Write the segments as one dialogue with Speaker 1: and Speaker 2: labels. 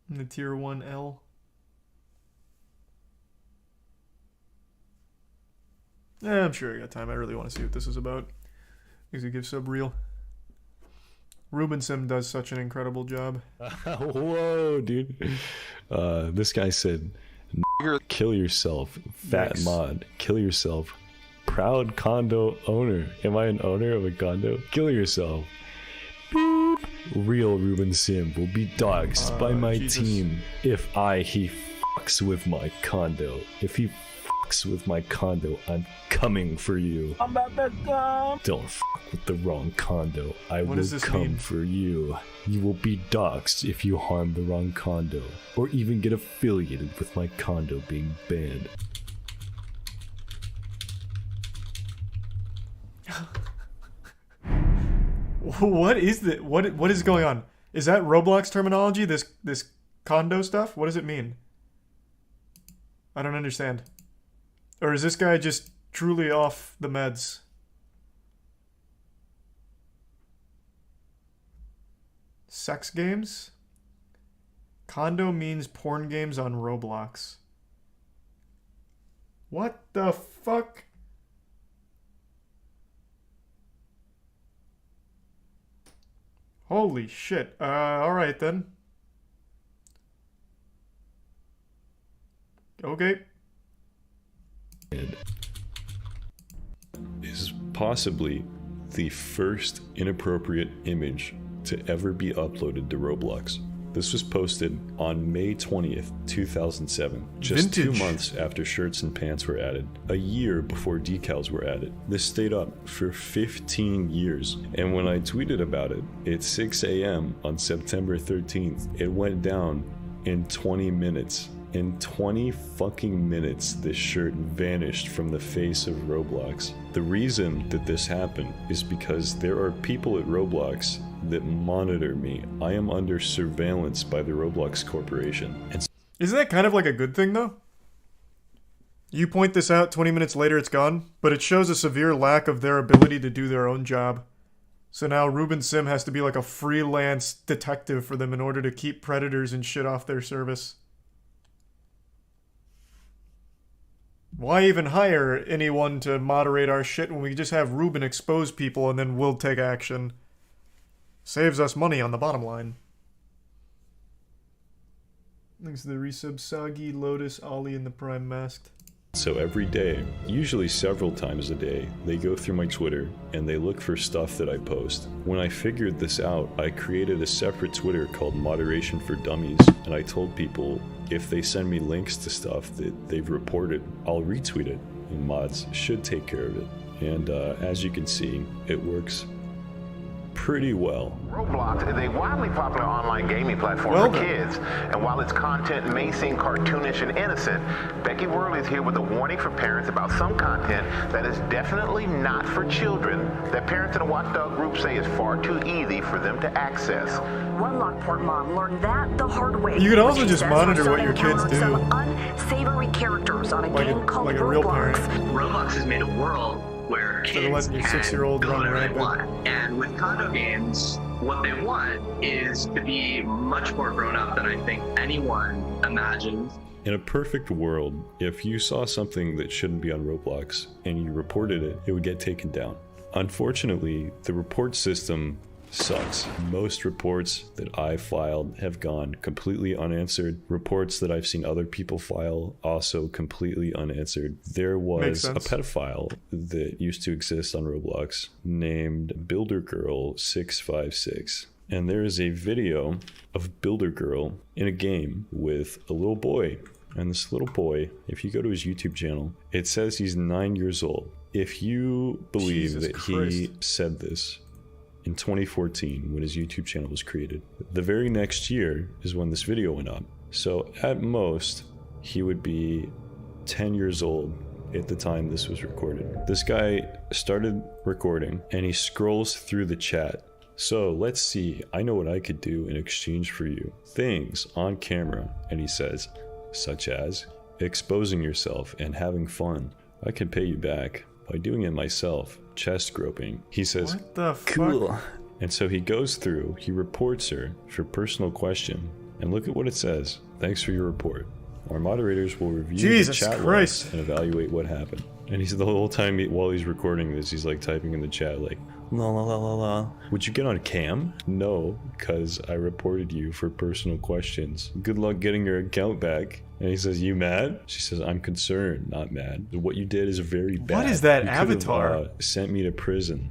Speaker 1: In the tier 1L. Yeah, I'm sure I got time. I really want to see what this is about. Because it gives sub real. Ruben Sim does such an incredible job.
Speaker 2: Whoa, dude. This guy said, kill yourself, fat
Speaker 1: Yikes.
Speaker 2: mod, kill yourself. Proud condo owner. Am I an owner of a condo? Kill yourself. Beep. Real Ruben Sim will be doxxed by my team if he fucks with my condo. If he fucks with my condo, I'm coming for you. I'm about to come. Don't fuck with the wrong condo. I will come for you. You will be doxxed if you harm the wrong condo, or even get affiliated with my condo being banned.
Speaker 1: What is that? What is going on? Is that Roblox terminology? This condo stuff? What does it mean? I don't understand. Or is this guy just truly off the meds? Sex games? Condo means porn games on Roblox. What the fuck? Holy shit. Alright then. Okay.
Speaker 2: Is possibly the first inappropriate image to ever be uploaded to Roblox. This was posted on May 20th, 2007, just 2 months after shirts and pants were added, a year before decals were added. This stayed up for 15 years, and when I tweeted about it at 6 a.m. on September 13th, it went down in 20 minutes. In 20 fucking minutes, this shirt vanished from the face of Roblox. The reason that this happened is because there are people at Roblox that monitor me. I am under surveillance by the Roblox Corporation. And
Speaker 1: isn't that kind of like a good thing, though? You point this out, 20 minutes later it's gone, but it shows a severe lack of their ability to do their own job. So now Ruben Sim has to be like a freelance detective for them in order to keep predators and shit off their service. Why even hire anyone to moderate our shit when we just have Ruben expose people and then we'll take action? Saves us money on the bottom line. Thanks to the resub Sagi, Lotus, Ollie, and the Prime Masked.
Speaker 2: So every day, usually several times a day, they go through my Twitter and they look for stuff that I post. When I figured this out, I created a separate Twitter called Moderation for Dummies, and I told people if they send me links to stuff that they've reported, I'll retweet it, and mods should take care of it. And as you can see, it works pretty well.
Speaker 3: Roblox is a widely popular online gaming platform for kids, and while its content may seem cartoonish and innocent, Becky Worley is here with a warning for parents about some content that is definitely not for children, that parents in a watchdog group say is far too easy for them to access.
Speaker 4: One Lockport mom learned that the hard way.
Speaker 1: You can also just monitor what your kids do.
Speaker 4: Some unsavory characters on a game called
Speaker 1: like a real parent.
Speaker 5: Roblox has made a world where kids
Speaker 1: letting your
Speaker 5: can
Speaker 1: 6-year-old
Speaker 5: go
Speaker 1: run
Speaker 5: wherever they
Speaker 1: rampant.
Speaker 5: want. And with condo games, what they want is to be much more grown up than I think anyone imagines.
Speaker 2: In a perfect world, if you saw something that shouldn't be on Roblox and you reported it, it would get taken down. Unfortunately, the report system sucks. Most reports that I filed have gone completely unanswered. Reports that I've seen other people file also completely unanswered. There was a pedophile that used to exist on Roblox named BuilderGirl656. And there is a video of Builder Girl in a game with a little boy. And this little boy, if you go to his YouTube channel, it says he's 9 years old. If you believe that he said this in 2014 when his YouTube channel was created, the very next year is when this video went up. So at most, he would be 10 years old at the time this was recorded. This guy started recording and he scrolls through the chat. So let's see, I know what I could do in exchange for you. Things on camera. And he says, such as exposing yourself and having fun. I can pay you back by doing it myself. Chest groping. He says,
Speaker 1: what the fuck?
Speaker 2: Cool. And so he goes through, he reports her for personal question, And look at what it says. Thanks for your report. Our moderators will review
Speaker 1: Jesus
Speaker 2: the chat
Speaker 1: Christ.
Speaker 2: logs and evaluate what happened. And he's the whole time while he's recording this, he's like typing in the chat like, la la la la la. Would you get on cam? No, because I reported you for personal questions. Good luck getting your account back. And he says, you mad? She says, I'm concerned, not mad. What you did is very bad.
Speaker 1: What is that
Speaker 2: You
Speaker 1: avatar?
Speaker 2: could have, sent me to prison.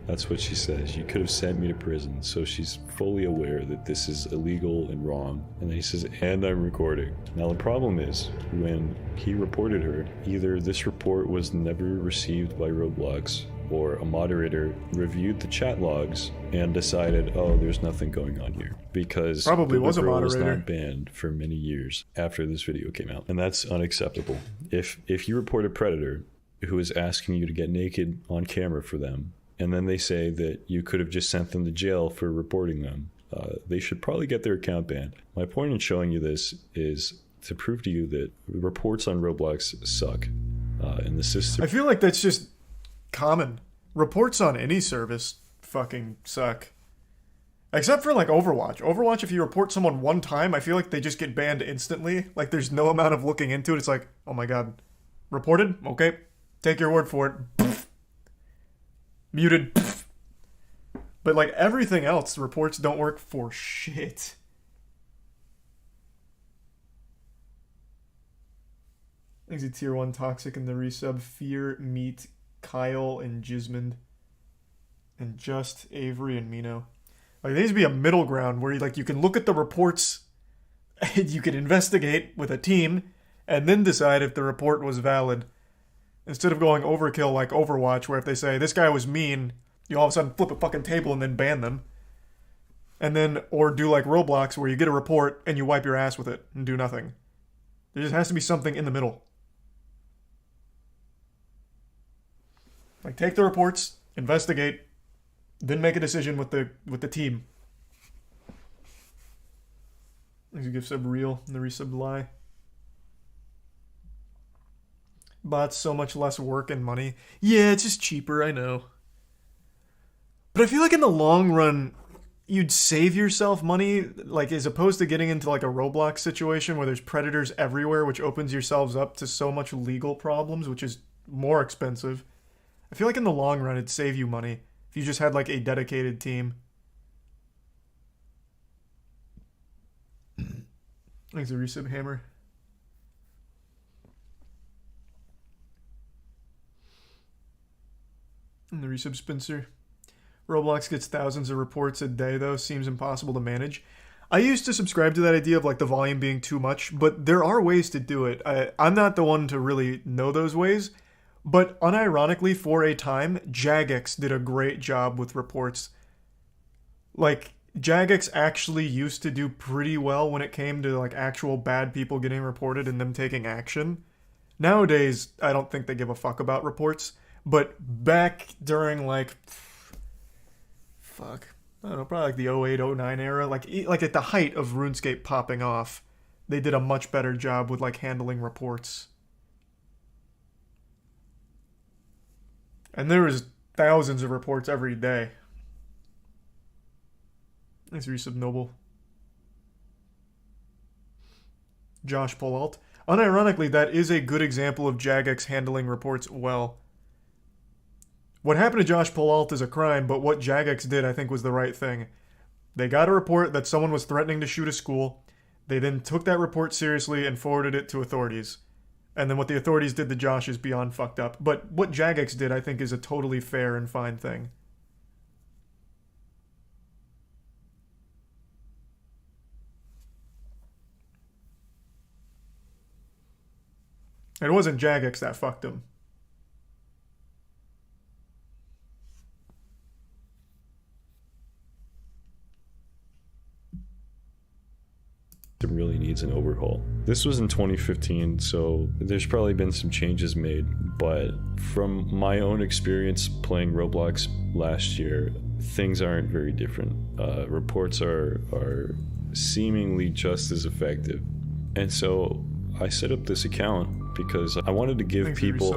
Speaker 2: That's what she says. You could have sent me to prison. So she's fully aware that this is illegal and wrong. And then he says, and I'm recording. Now the problem is, when he reported her, either this report was never received by Roblox, or a moderator reviewed the chat logs and decided, oh, there's nothing going on here. Because
Speaker 1: Probably was a
Speaker 2: Girl was
Speaker 1: moderator.
Speaker 2: not banned for many years after this video came out. And that's unacceptable. If you report a predator who is asking you to get naked on camera for them, and then they say that you could have just sent them to jail for reporting them, they should probably get their account banned. My point in showing you this is to prove to you that reports on Roblox suck. And the system...
Speaker 1: I feel like that's just common. Reports on any service fucking suck. Except for like Overwatch. Overwatch, if you report someone one time, I feel like they just get banned instantly. Like there's no amount of looking into it. It's like, oh my god. Reported? Okay. Take your word for it. Pfft. Muted. Pfft. But like everything else, reports don't work for shit. Exit tier 1 toxic in the resub. Fear, Meat, Kyle, and Jismond. And Just, Avery, and Mino. Like, there needs to be a middle ground where you can look at the reports and you can investigate with a team and then decide if the report was valid. Instead of going overkill like Overwatch, where if they say, this guy was mean, you all of a sudden flip a fucking table and then ban them. And then, or do like Roblox, where you get a report and you wipe your ass with it and do nothing. There just has to be something in the middle. Like, take the reports, investigate, then make a decision with the team. Thanks, give sub real and the resub lie. Bots so much less work and money. Yeah, it's just cheaper, I know. But I feel like in the long run, you'd save yourself money, like as opposed to getting into like a Roblox situation where there's predators everywhere, which opens yourselves up to so much legal problems, which is more expensive. I feel like in the long run, it'd save you money if you just had like a dedicated team. Thanks, a resub hammer. And the resub Spencer. Roblox gets thousands of reports a day, though. Seems impossible to manage. I used to subscribe to that idea of like the volume being too much, but there are ways to do it. I'm not the one to really know those ways, but unironically, for a time, Jagex did a great job with reports. Like, Jagex actually used to do pretty well when it came to like actual bad people getting reported and them taking action. Nowadays, I don't think they give a fuck about reports, but back during like... fuck. I don't know, probably like the 08, 09 era, like at the height of RuneScape popping off, they did a much better job with like handling reports. And there was thousands of reports every day. Thanks, Resub Noble. Josh Polalt. Unironically, that is a good example of Jagex handling reports well. What happened to Josh Polalt is a crime, but what Jagex did, I think, was the right thing. They got a report that someone was threatening to shoot a school. They then took that report seriously and forwarded it to authorities. And then what the authorities did to Josh is beyond fucked up. But what Jagex did, I think, is a totally fair and fine thing. And it wasn't Jagex that fucked him.
Speaker 2: Really needs an overhaul. This was in 2015, so there's probably been some changes made, but from my own experience playing Roblox last year, things aren't very different. Reports are seemingly just as effective. And so I set up this account because I wanted to give people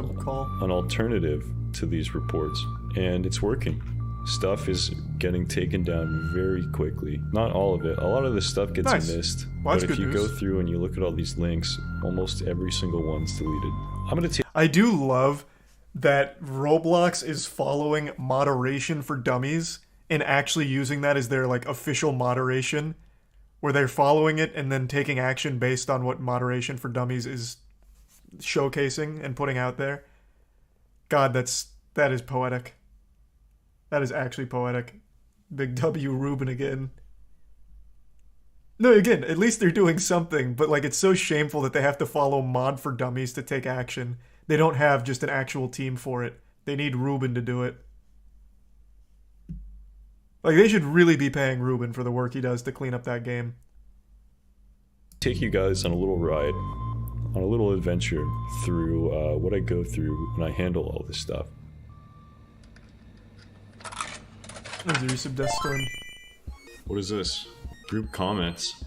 Speaker 2: an alternative to these reports, and it's working. Stuff is getting getting taken down very quickly. Not all of it. A lot of this stuff gets missed.
Speaker 1: Well,
Speaker 2: but
Speaker 1: that's
Speaker 2: if
Speaker 1: good
Speaker 2: you go
Speaker 1: news.
Speaker 2: through and you look at all these links, almost every single one's deleted. I'm gonna take.
Speaker 1: I do love that Roblox is following moderation for dummies and actually using that as their like official moderation, where they're following it and then taking action based on what moderation for dummies is showcasing and putting out there. God, that is poetic. That is actually poetic. Big W Ruben again. No, again, at least they're doing something, but like it's so shameful that they have to follow mod for dummies to take action. They don't have just an actual team for it. They need Ruben to do it. Like, they should really be paying Ruben for the work he does to clean up that game.
Speaker 2: Take you guys on a little ride, on a little adventure through what I go through when I handle all this stuff.
Speaker 1: There's a recent Death Storm.
Speaker 2: What is this? Group comments.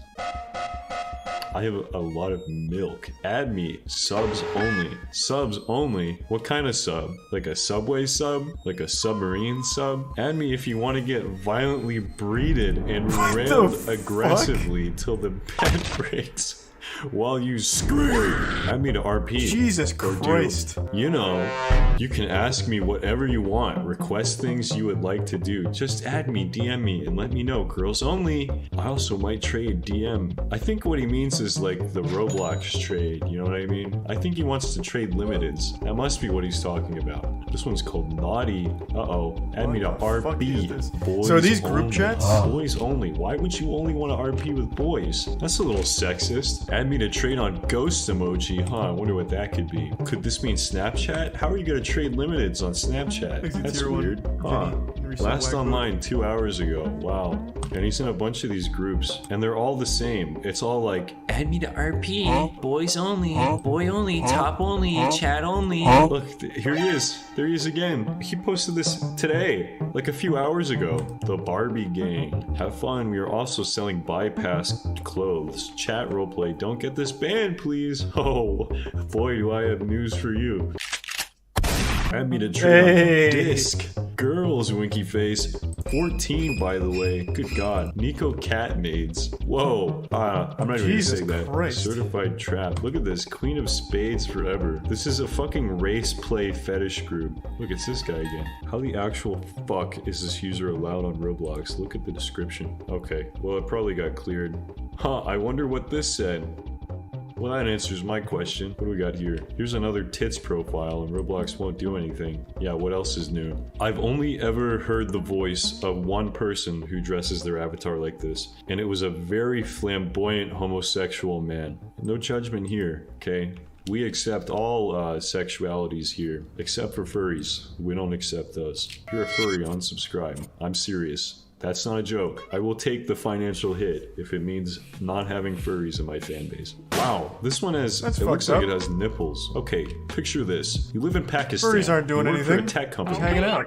Speaker 2: I have a lot of milk. Add me. Subs only. Subs only? What kind of sub? Like a Subway sub? Like a submarine sub? Add me if you want to get violently breeded and railed aggressively till the bed breaks while you scream. Add me to RP.
Speaker 1: Jesus Christ.
Speaker 2: You know, you can ask me whatever you want. Request things you would like to do. Just add me, DM me, and let me know. Girls only. I also might trade DM. I think what he means is like the Roblox trade. You know what I mean? I think he wants to trade limiteds. That must be what he's talking about. This one's called Naughty. Uh-oh. Add me to RP. Boys
Speaker 1: so are these group
Speaker 2: only.
Speaker 1: chats?
Speaker 2: Boys only. Why would you only want to RP with boys? That's a little sexist. Add me to trade on ghost emoji. Huh, I wonder what that could be. Could this mean Snapchat? How are you gonna trade limiteds on Snapchat? That's weird. Huh. Last online 2 hours ago. Wow. And he's in a bunch of these groups. And they're all the same. It's all like, add me to RP. Boys only. Boy only. Top only. Chat only. Look, here he is. There he is again. He posted this today. Like a few hours ago. The Barbie gang. Have fun. We are also selling bypass clothes. Chat roleplay. Don't get this banned, please. Oh, boy, do I have news for you. Add me to trade on disc. Girls, winky face. 14, by the way. Good God. Nico cat maids. Whoa. I'm not even gonna say that.
Speaker 1: Christ.
Speaker 2: Certified trap. Look at this. Queen of spades forever. This is a fucking race play fetish group. Look, it's this guy again. How the actual fuck is this user allowed on Roblox? Look at the description. Okay. Well, it probably got cleared. Huh, I wonder what this said. Well, that answers my question. What do we got here? Here's another tits profile and Roblox won't do anything. Yeah, what else is new? I've only ever heard the voice of one person who dresses their avatar like this, and it was a very flamboyant homosexual man. No judgment here, okay? We accept all sexualities here, except for furries. We don't accept those. If you're a furry, unsubscribe. I'm serious. That's not a joke. I will take the financial hit if it means not having furries in my fan base. Wow, this one has, it looks like it has nipples. Okay, picture this. You live in Pakistan.
Speaker 1: Furries aren't doing
Speaker 2: you work
Speaker 1: anything.
Speaker 2: for a tech company.
Speaker 1: Just hanging out.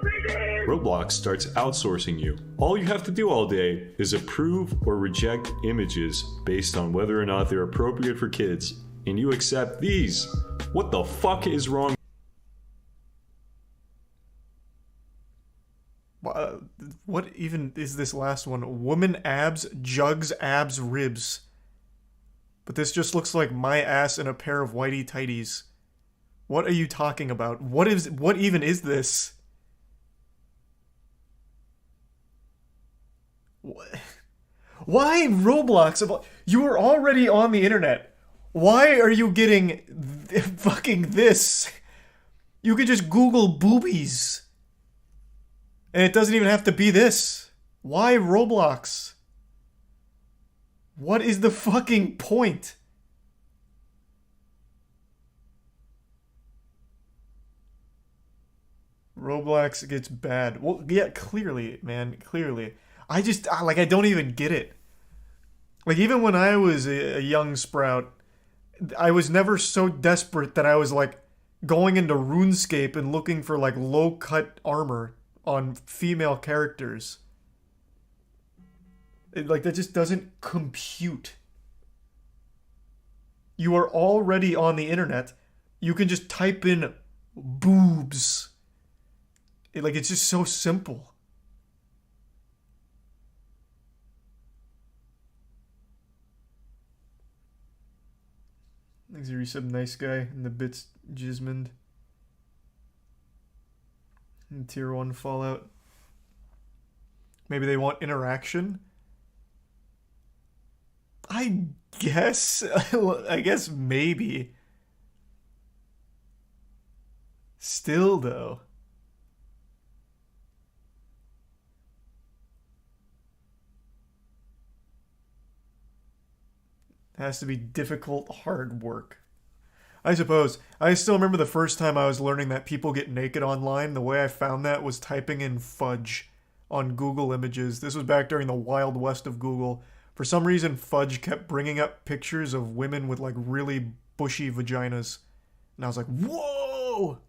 Speaker 2: Roblox starts outsourcing you. All you have to do all day is approve or reject images based on whether or not they're appropriate for kids. And you accept these. What the fuck is wrong?
Speaker 1: What even is this last one? Woman abs, jugs, abs, ribs. But this just looks like my ass and a pair of whitey tighties. What are you talking about? What even is this? Why Roblox? You are already on the internet. Why are you getting fucking this? You could just Google boobies. And it doesn't even have to be this. Why Roblox? What is the fucking point? Roblox gets bad. Well, yeah, clearly, man, clearly. I don't even get it. Like, even when I was a young sprout, I was never so desperate that I was, like, going into RuneScape and looking for, like, low-cut armor on female characters. That just doesn't compute. You are already on the internet. You can just type in boobs. It's just so simple. Thanks a resub, nice guy, and the bits Jismond. And tier 1 Fallout. Maybe they want interaction? I guess. I guess maybe. Still, though. It has to be difficult, hard work. I suppose. I still remember the first time I was learning that people get naked online. The way I found that was typing in fudge on Google Images. This was back during the wild west of Google. For some reason, fudge kept bringing up pictures of women with like really bushy vaginas. And I was like, whoa!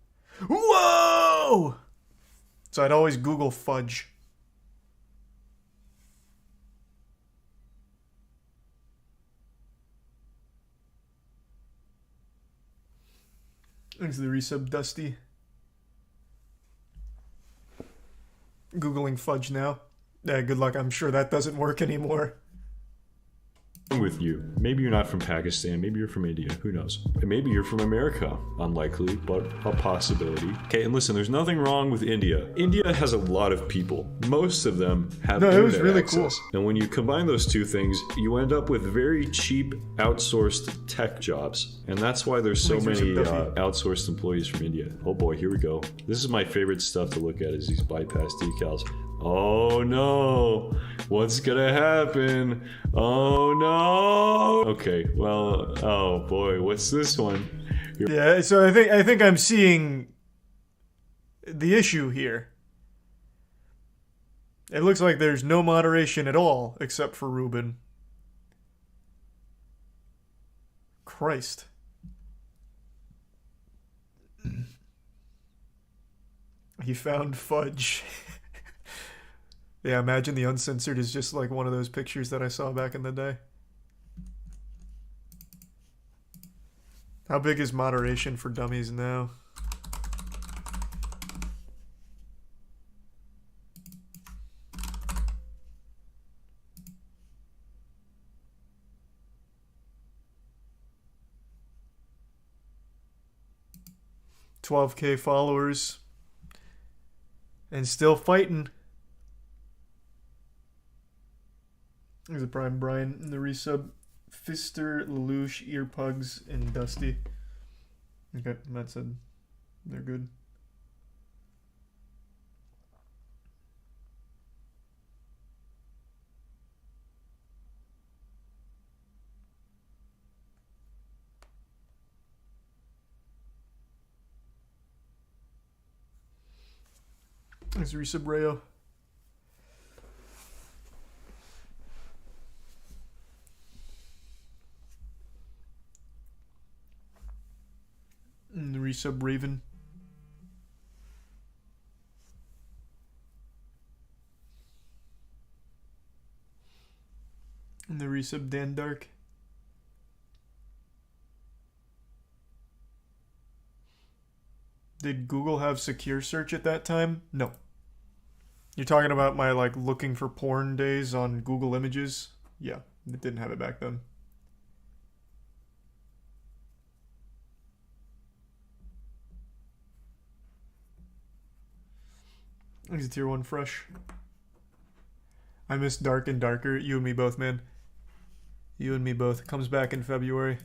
Speaker 1: Whoa! So I'd always Google fudge. Thanks to the resub, Dusty. Googling fudge now. Yeah, good luck. I'm sure that doesn't work anymore.
Speaker 2: With you. Maybe you're not from Pakistan, maybe you're from India, who knows? And maybe you're from America. Unlikely, but a possibility. Okay, and listen, there's nothing wrong with India. India has a lot of people. Most of them have
Speaker 1: it was
Speaker 2: internet
Speaker 1: really
Speaker 2: access.
Speaker 1: cool.
Speaker 2: And when you combine those two things, you end up with very cheap outsourced tech jobs. And that's why there's so many outsourced employees from India. Oh boy, here we go. This is my favorite stuff to look at, is these bypass decals. Oh no, what's gonna happen? Oh no. Okay, well, oh boy, what's this one?
Speaker 1: Yeah, so I think I'm seeing the issue here. It looks like there's no moderation at all, except for Ruben. Christ. He found fudge. Yeah, imagine the uncensored is just like one of those pictures that I saw back in the day. How big is moderation for dummies now? $12K followers. And still fighting. There's a Prime Brian in the resub. Fister, Lelouch, Earpugs, and Dusty. Okay, Matt said they're good. Thanks, resub, Rayo. And the resub Raven. And the resub Dan Dark. Did Google have secure search at that time? No. You're talking about my like looking for porn days on Google Images? Yeah, it didn't have it back then. He's a tier 1 fresh. I miss Dark and Darker. You and me both, man. You and me both. It comes back in February.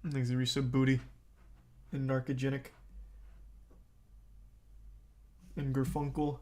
Speaker 1: Thanks to resub Booty. And Narcogenic. And Gerfunkel.